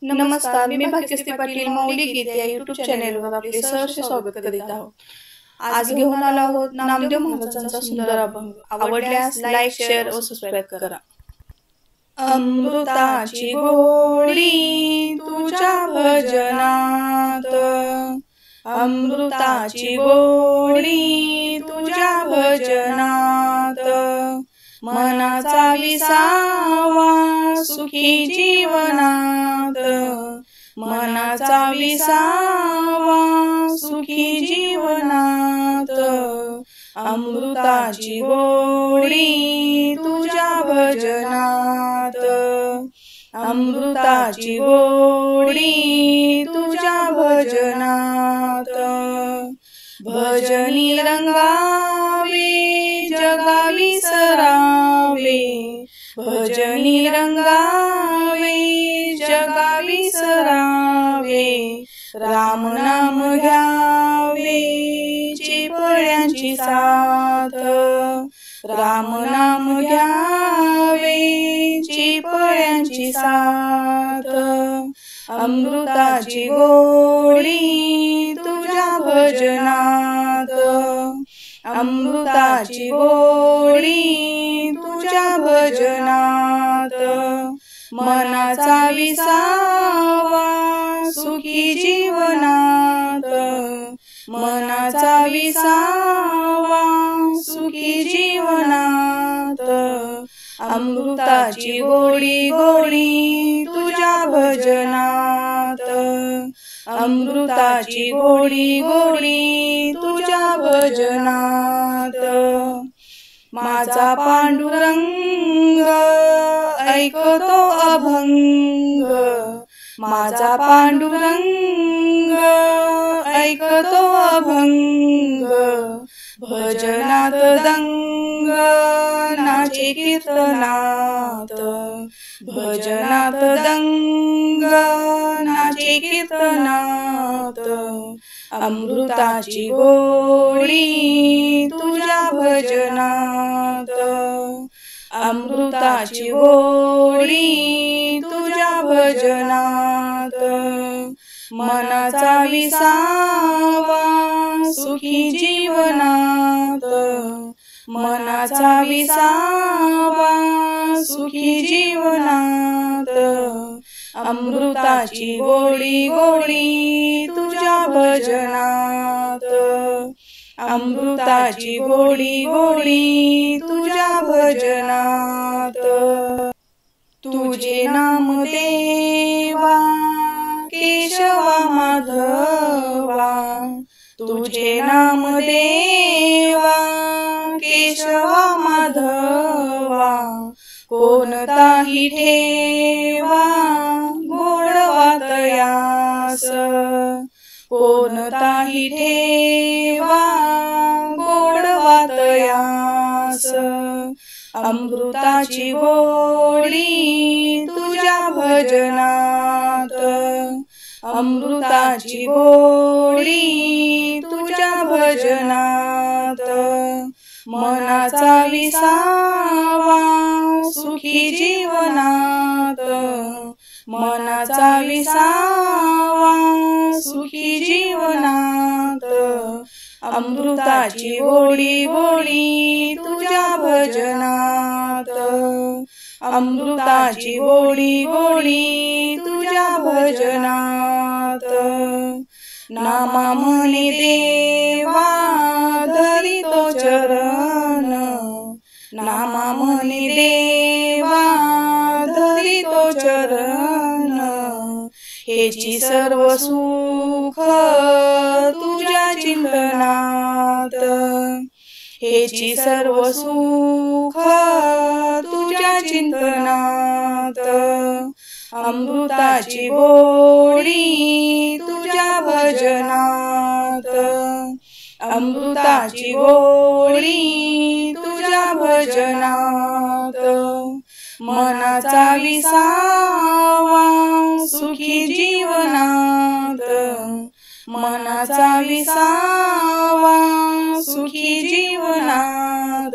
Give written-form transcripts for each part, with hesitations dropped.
नमस्कार, मी भाग्यश्री पाटील माऊली गीते या यूट्यूब चॅनेलवर आपले सहर्ष स्वागत करीत आहोत। आज घेऊन आलो आहोत नामदेव महाराजांचा सुंदर अभंग। आवडल्यास लाईक, शेअर व सबस्क्राईब करा। अमृताची गोडी तुझ्या भजनात, अमृताची गोडी तुझ्या भजनात, मनाचा विसावा सुखी जीवनात, मनाचा विसावा सुखी जीवनात, अमृताची गोडी तुझ्या भजनात, अमृताची गोडी तुझ्या भजनात, भजनी रंगावे जगावी सरावे, भजनी रंगावे जगावी सरावे, राम नाम घ्यावे चिपळ्यांची साथ, राम नाम घ्यावे चिपळ्यांची साथ, अमृताची गोडी तुझ्या भजनात, अमृताची गोडी तुझ्या भजनात, मनाचा विसावा सुखी जीवनात, मनाचा विसावा सुखी जीवनात, अमृताची गोडी गोडी तुझ्या भजनात, अमृताची गोडी गोडी तुझ्या भजनात, माझा पांडुरंग ऐकतो अभंग, माझा पांडुरंग ऐकतो अभंग, भजनात दंग नाचे कीर्तनात, भजनात दंग नाचे कीर्तनात, अमृताची गोडी तुझ्या भजनात, अमृताची गोडी तुझ्या भजनात, मनाचा विसावा सुखी जीवनात, मनाचा विसावा सुखी जीवनात, अमृताची गोडी गोडी तुझ्या भजनात, अमृताची गोडी गोडी तुझ्या भजनात, तुझे नाम देवा केशवा माधवा, तुझे नाम देवा केशवा माधवा, कोणताही ठेवा गोडवा तयास, कोणताही ठेवा गोडवा तयास, अमृताची गोडी तुझ्या भजनात, अमृताची गोडी तुझ्या भजनात, मनाचा विसावा सुखी जीवनात, मनाचा विसावा सुखी जीवनात, अमृताची गोडी गोडी तुझ्या भजनात, अमृताची गोडी गोडी तुझ्या भजनात, नामा म्हणे देवा धरितो चरण, नामा म्हणे देवा धरितो चरण, हेची सर्व सुख तुझ्या चिंतनात, हेची सर्व सुख तुझ्या चिंतनात, अमृताची गोडी तुझ्या भजनात, अमृताची गोडी तुझ्या भजनात, मनाचा विसावा सुखी जीवनात, मनाचा विसावा सुखी जीवनात,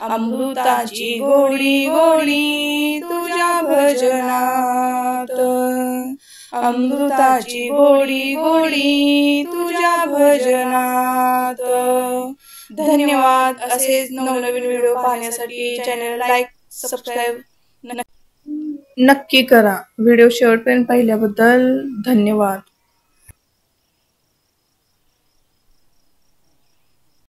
अमृताची गोडी गोडी तुझ्या भजनात। अमृताची गोडी गोडी तुझ्या भजनात। धन्यवाद। असेच नवनवीन व्हिडिओ पाहण्यासाठी चॅनल लाईक सबस्क्राईब नक्की करा। व्हिडिओ शेवटपर्यंत पाहिल्याबद्दल धन्यवाद।